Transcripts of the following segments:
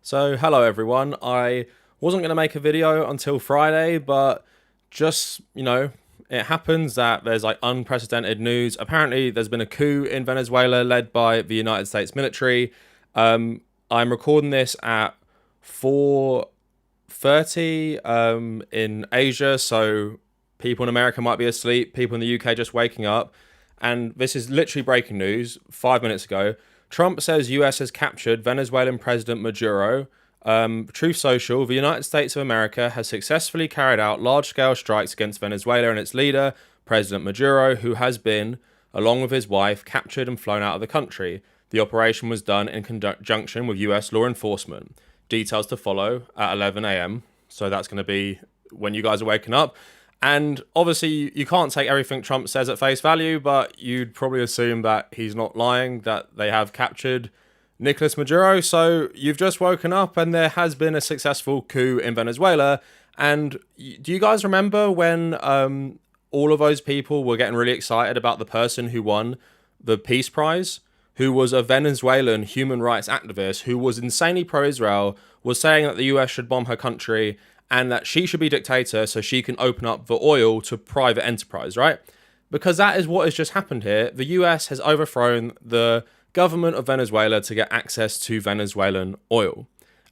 So, hello everyone. I wasn't going to make a video until Friday, but just, it happens that there's like unprecedented news. Apparently, there's been a coup in Venezuela led by the United States military. I'm recording this at 4:30 in Asia, so people in America might be asleep, people in the UK just waking up. And this is literally breaking news 5 minutes ago. Trump says US has captured Venezuelan President Maduro. Truth Social, the United States of America has successfully carried out large-scale strikes against Venezuela and its leader, President Maduro, who has been, along with his wife, captured and flown out of the country. The operation was done in conjunction with US law enforcement. Details to follow at 11 a.m. So that's going to be when you guys are waking up. And obviously, you can't take everything Trump says at face value, but you'd probably assume that he's not lying, that they have captured Nicolas Maduro. So you've just woken up and there has been a successful coup in Venezuela. And do you guys remember when all of those people were getting really excited about the person who won the Peace Prize, who was a Venezuelan human rights activist who was insanely pro-Israel, was saying that the US should bomb her country and that she should be dictator so she can open up the oil to private enterprise, right? Because that is what has just happened here. The US has overthrown the government of Venezuela to get access to Venezuelan oil.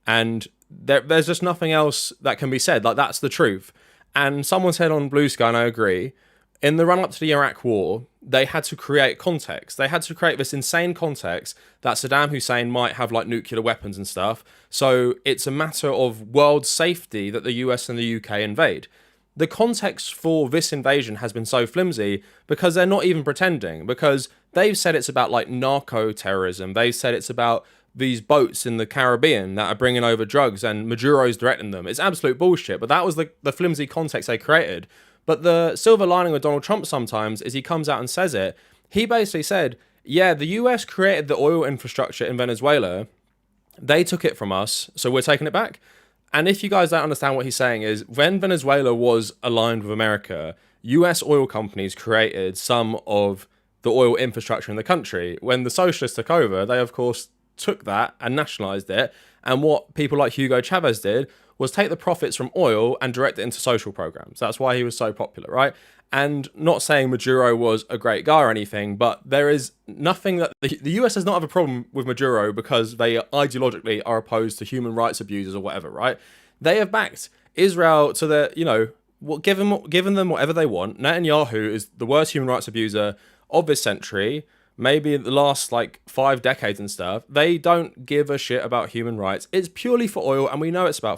And there's just nothing else that can be said. Like, that's the truth. And someone said on Blue Sky, and I agree, in the run-up to the Iraq War, they had to create context. They had to create this insane context that Saddam Hussein might have like nuclear weapons and stuff. So it's a matter of world safety that the US and the UK invade. The context for this invasion has been so flimsy because they're not even pretending, because they've said it's about like narco-terrorism. They've said it's about these boats in the Caribbean that are bringing over drugs and Maduro's threatening them. It's absolute bullshit, but that was the flimsy context they created. But the silver lining with Donald Trump sometimes is he comes out and says it. He basically said, yeah, the US created the oil infrastructure in Venezuela. They took it from us, so we're taking it back. And if you guys don't understand what he's saying is, when Venezuela was aligned with America, US oil companies created some of the oil infrastructure in the country. When the socialists took over, they of course took that and nationalized it. And what people like Hugo Chavez did was take the profits from oil and direct it into social programs. That's why he was so popular, right? And not saying Maduro was a great guy or anything, but there is nothing that the US does not have a problem with Maduro because they ideologically are opposed to human rights abusers or whatever, right? They have backed Israel to their, given them whatever they want. Netanyahu is the worst human rights abuser of this century, maybe the last like 5 decades and stuff. They don't give a shit about human rights. It's purely for oil, and we know it's for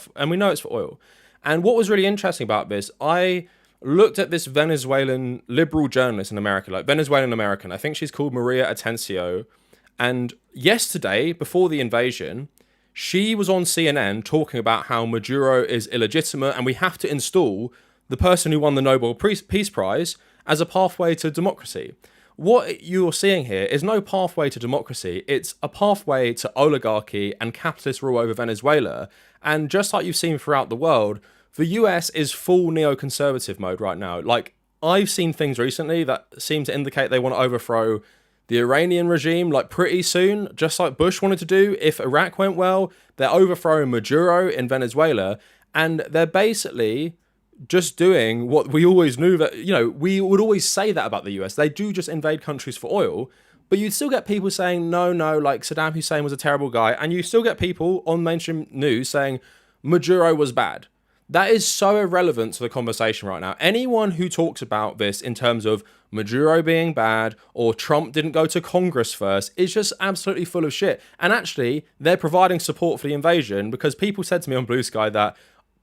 oil. And what was really interesting about this, I looked at this Venezuelan liberal journalist in America, like Venezuelan American. I think she's called Maria Atencio. And yesterday, before the invasion, she was on CNN talking about how Maduro is illegitimate and we have to install the person who won the Nobel Peace Prize as a pathway to democracy. What you're seeing here is no pathway to democracy. It's a pathway to oligarchy and capitalist rule over Venezuela. And just like you've seen throughout the world, the US is full neoconservative mode right now. Like, I've seen things recently that seem to indicate they want to overthrow the Iranian regime, like pretty soon, just like Bush wanted to do. If Iraq went well, they're overthrowing Maduro in Venezuela. And they're basically just doing what we always knew that, we would always say that about the US. They do just invade countries for oil, but you'd still get people saying, no, like Saddam Hussein was a terrible guy. And you still get people on mainstream news saying Maduro was bad. That is so irrelevant to the conversation right now. Anyone who talks about this in terms of Maduro being bad or Trump didn't go to Congress first is just absolutely full of shit. And actually, they're providing support for the invasion because people said to me on Blue Sky that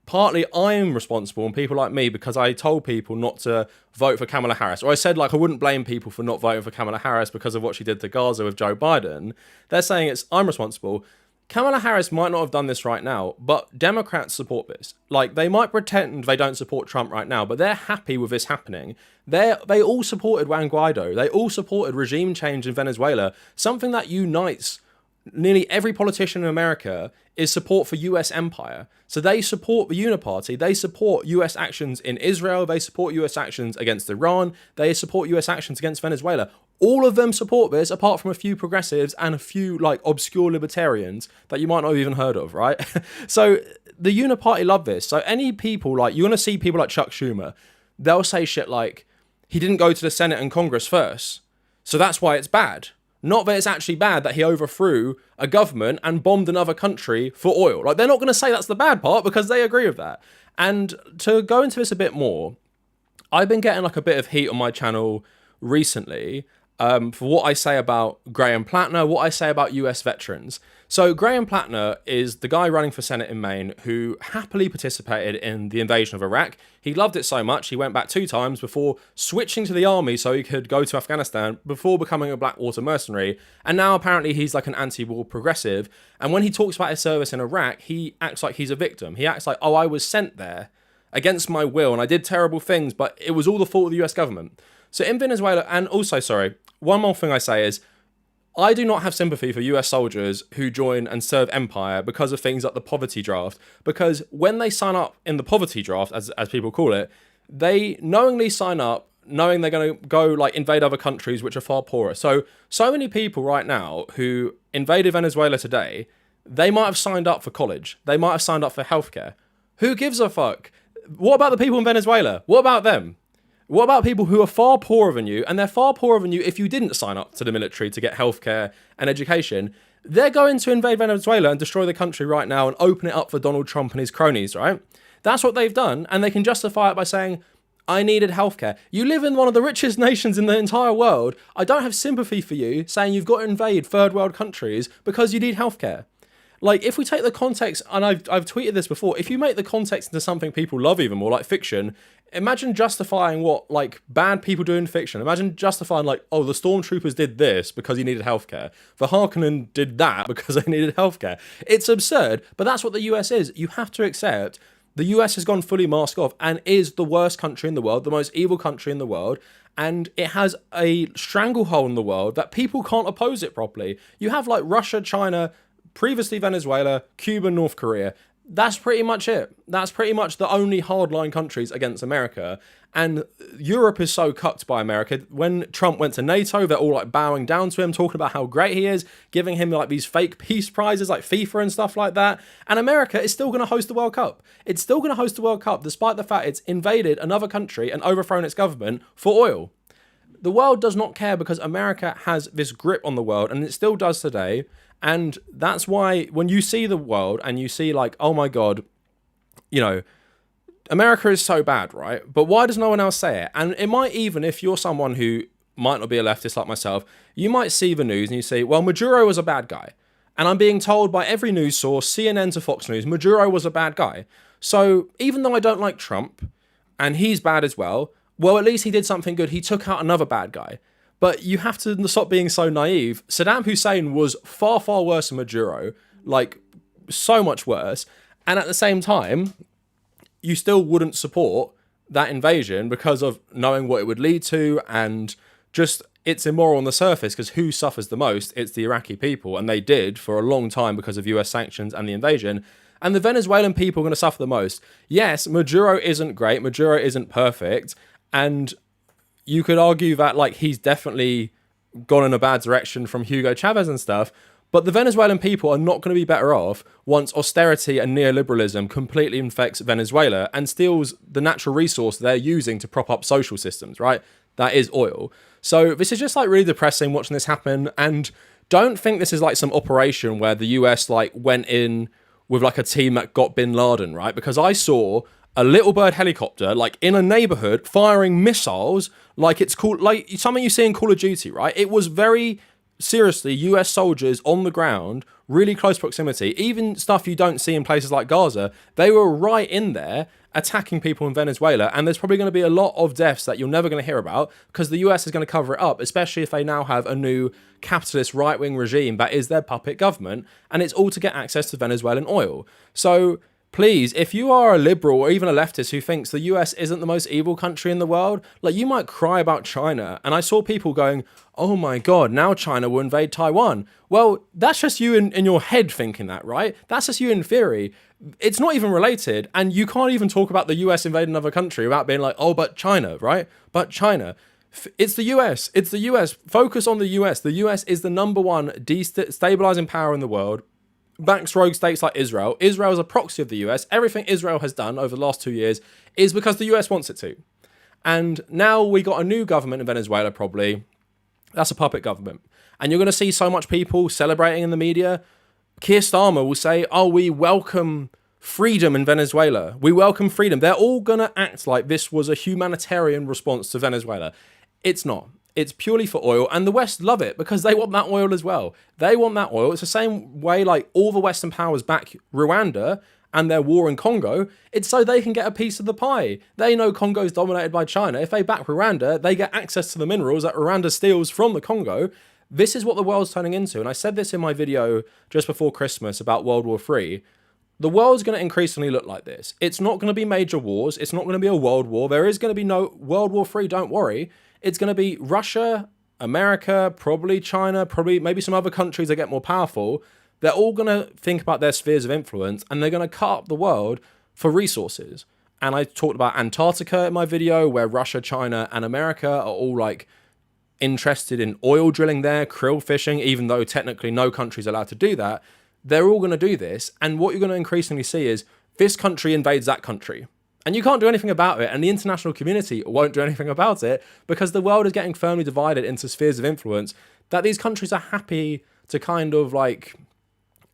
partly I'm responsible and people like me because I told people not to vote for Kamala Harris. Or I said I wouldn't blame people for not voting for Kamala Harris because of what she did to Gaza with Joe Biden. They're saying I'm responsible. Kamala Harris might not have done this right now, but Democrats support this. Like, they might pretend they don't support Trump right now, but they're happy with this happening. They all supported Juan Guaido. They all supported regime change in Venezuela. Something that unites nearly every politician in America is support for US empire. So they support the Uniparty. They support US actions in Israel. They support US actions against Iran. They support US actions against Venezuela. All of them support this, apart from a few progressives and a few like obscure libertarians that you might not have even heard of, right? So the Uniparty love this. So any people like, you're going to see people like Chuck Schumer, they'll say shit like, he didn't go to the Senate and Congress first, so that's why it's bad. Not that it's actually bad that he overthrew a government and bombed another country for oil. Like, they're not going to say that's the bad part because they agree with that. And to go into this a bit more, I've been getting like a bit of heat on my channel recently for what I say about Graham Plattner, what I say about US veterans. So Graham Plattner is the guy running for Senate in Maine who happily participated in the invasion of Iraq. He loved it so much, he went back 2 times before switching to the army so he could go to Afghanistan before becoming a Blackwater mercenary. And now apparently he's like an anti-war progressive. And when he talks about his service in Iraq, he acts like he's a victim. He acts like, oh, I was sent there against my will and I did terrible things, but it was all the fault of the US government. So in Venezuela, and also, sorry, one more thing I say is, I do not have sympathy for US soldiers who join and serve empire because of things like the poverty draft, because when they sign up in the poverty draft, as people call it, they knowingly sign up knowing they're going to go like invade other countries which are far poorer. So many people right now who invaded Venezuela today, they might have signed up for college. They might have signed up for healthcare. Who gives a fuck? What about the people in Venezuela? What about them? What about people who are far poorer than you, and they're far poorer than you if you didn't sign up to the military to get healthcare and education? They're going to invade Venezuela and destroy the country right now and open it up for Donald Trump and his cronies, right? That's what they've done, and they can justify it by saying, I needed healthcare. You live in one of the richest nations in the entire world. I don't have sympathy for you saying you've got to invade third world countries because you need healthcare. Like, if we take the context, and I've tweeted this before, if you make the context into something people love even more, like fiction, imagine justifying what, like, bad people do in fiction. Imagine justifying, like, oh, the stormtroopers did this because he needed healthcare. The Harkonnen did that because they needed healthcare. It's absurd, but that's what the US is. You have to accept the US has gone fully mask off and is the worst country in the world, the most evil country in the world, and it has a stranglehold in the world that people can't oppose it properly. You have, like, Russia, China, previously Venezuela, Cuba, North Korea. That's pretty much it. That's pretty much the only hardline countries against America. And Europe is so cucked by America. When Trump went to NATO, they're all like bowing down to him, talking about how great he is, giving him like these fake peace prizes like FIFA and stuff like that. And America is still going to host the World Cup. It's still going to host the World Cup despite the fact it's invaded another country and overthrown its government for oil. The world does not care because America has this grip on the world, and it still does today. And that's why when you see the world and you see like, oh my God, you know, America is so bad, right? But why does no one else say it? And it might even, if you're someone who might not be a leftist like myself, you might see the news and you say, well, Maduro was a bad guy. And I'm being told by every news source, CNN to Fox News, Maduro was a bad guy. So even though I don't like Trump and he's bad as well, at least he did something good. He took out another bad guy. But you have to stop being so naive. Saddam Hussein was far, far worse than Maduro, like so much worse. And at the same time, you still wouldn't support that invasion because of knowing what it would lead to, and just it's immoral on the surface because who suffers the most? It's the Iraqi people, and they did for a long time because of US sanctions and the invasion. And the Venezuelan people are going to suffer the most. Yes, Maduro isn't great. Maduro isn't perfect. And you could argue that like he's definitely gone in a bad direction from Hugo Chavez and stuff, but the Venezuelan people are not going to be better off once austerity and neoliberalism completely infects Venezuela and steals the natural resource they're using to prop up social systems, right? That is oil. So this is just like really depressing watching this happen, and don't think this is like some operation where the US like went in with like a team that got Bin Laden, right? Because I saw a little bird helicopter, like in a neighborhood, firing missiles, like it's called, like something you see in Call of Duty, right? It was very seriously US soldiers on the ground, really close proximity, even stuff you don't see in places like Gaza. They were right in there attacking people in Venezuela, and there's probably going to be a lot of deaths that you're never going to hear about because the US is going to cover it up, especially if they now have a new capitalist right-wing regime that is their puppet government, and it's all to get access to Venezuelan oil. So please, if you are a liberal or even a leftist who thinks the US isn't the most evil country in the world, like you might cry about China. And I saw people going, oh my God, now China will invade Taiwan. Well, that's just you in your head thinking that, right? That's just you in theory. It's not even related. And you can't even talk about the US invading another country without being like, oh, but China, right? But China. It's the US. It's the US. Focus on the US. The US is the number one destabilizing power in the world. Backs rogue states like Israel. Israel is a proxy of the US. Everything Israel has done over the last 2 years is because the US wants it to. And now we got a new government in Venezuela, probably. That's a puppet government. And you're going to see so much people celebrating in the media. Keir Starmer will say, oh, we welcome freedom in Venezuela. We welcome freedom. They're all going to act like this was a humanitarian response to Venezuela. It's not. It's purely for oil. And the West love it because they want that oil as well. They want that oil. It's the same way like all the Western powers back Rwanda and their war in Congo. It's so they can get a piece of the pie. They know Congo is dominated by China. If they back Rwanda, they get access to the minerals that Rwanda steals from the Congo. This is what the world's turning into. And I said this in my video just before Christmas about World War III. The world's going to increasingly look like this. It's not going to be major wars. It's not going to be a world war. There is going to be no World War III, don't worry. It's going to be Russia, America, probably China, probably maybe some other countries that get more powerful. They're all going to think about their spheres of influence and they're going to cut up the world for resources. And I talked about Antarctica in my video where Russia, China, and America are all like interested in oil drilling there, krill fishing, even though technically no country's allowed to do that. They're all going to do this. And what you're going to increasingly see is this country invades that country. And you can't do anything about it. And the international community won't do anything about it because the world is getting firmly divided into spheres of influence that these countries are happy to kind of like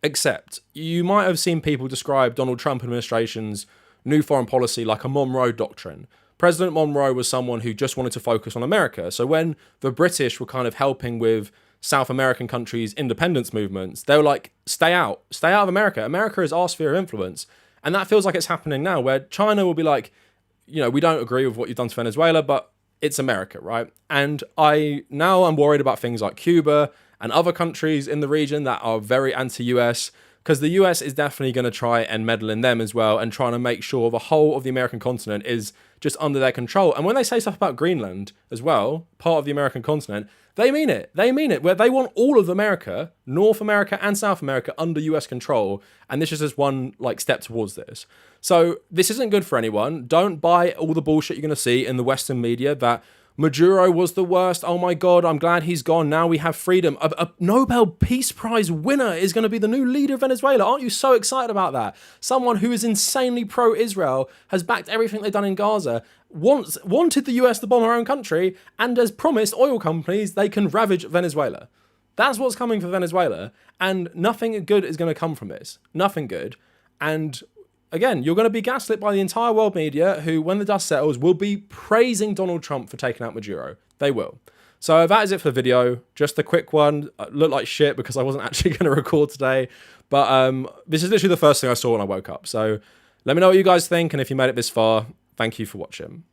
accept. You might have seen people describe Donald Trump administration's new foreign policy like a Monroe Doctrine. President Monroe was someone who just wanted to focus on America. So when the British were kind of helping with South American countries' independence movements, they were like, stay out of America. America is our sphere of influence. And that feels like it's happening now, where China will be like, you know, we don't agree with what you've done to Venezuela, but it's America, right? And I'm worried about things like Cuba and other countries in the region that are very anti-US, because the US is definitely going to try and meddle in them as well and trying to make sure the whole of the American continent is just under their control. And when they say stuff about Greenland as well, part of the American continent, they mean it. They mean it, where they want all of America, North America and South America, under US control. And this is just one like step towards this. So this isn't good for anyone. Don't buy all the bullshit you're going to see in the Western media that Maduro was the worst. Oh my God, I'm glad he's gone. Now we have freedom. A Nobel Peace Prize winner is going to be the new leader of Venezuela. Aren't you so excited about that? Someone who is insanely pro-Israel, has backed everything they've done in Gaza, wanted the US to bomb our own country, and has promised oil companies they can ravage Venezuela. That's what's coming for Venezuela. And nothing good is going to come from this. Nothing good. And again, you're going to be gaslit by the entire world media who, when the dust settles, will be praising Donald Trump for taking out Maduro. They will. So that is it for the video. Just a quick one. Looked like shit because I wasn't actually going to record today. But this is literally the first thing I saw when I woke up. So let me know what you guys think. And if you made it this far, thank you for watching.